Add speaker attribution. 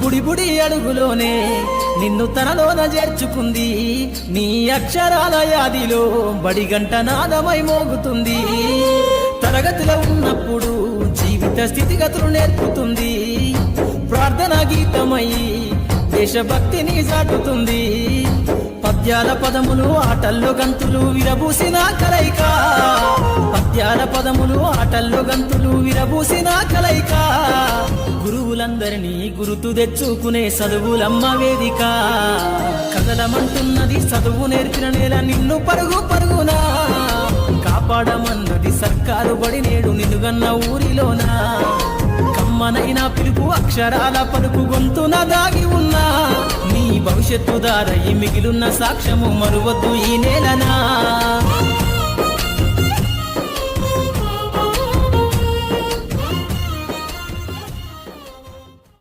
Speaker 1: బుడి బుడి అడుగులోనే నిన్ను తనలోన చేర్చుకుంది నీ అక్షరాల యాదిలో బడిగంట నాదమై మోగుతుంది తరగతిలో ఉన్నప్పుడు జీవిత స్థితిగతులు నేర్పుతుంది ప్రార్థనా గీతమై దేశభక్తిని చాటుతుంది పద్యాల పదములు ఆటల్లో గంతులు విరబూసిన కలయిక పద్యాల పదములు ఆటల్లో గంతులు విరబూసిన కలయిక గురువులందరినీ గురుతు తెచ్చుకునే చదువులమ్మ వేదిక కదలమంటున్నది చదువు నేర్పిన నేల నిన్ను పరుగు పరుగునా కాపాడమన్నది సర్కారు బడి నేడు నిన్నుగన్న ఊరిలోనా కమ్మనైనా పిలుపు అక్షరాల పలుకు గొంతున దాగి ఉన్నా నీ భవిష్యత్తు దారయి మిగిలున్న సాక్ష్యము మరువద్దు ఈ నేలనా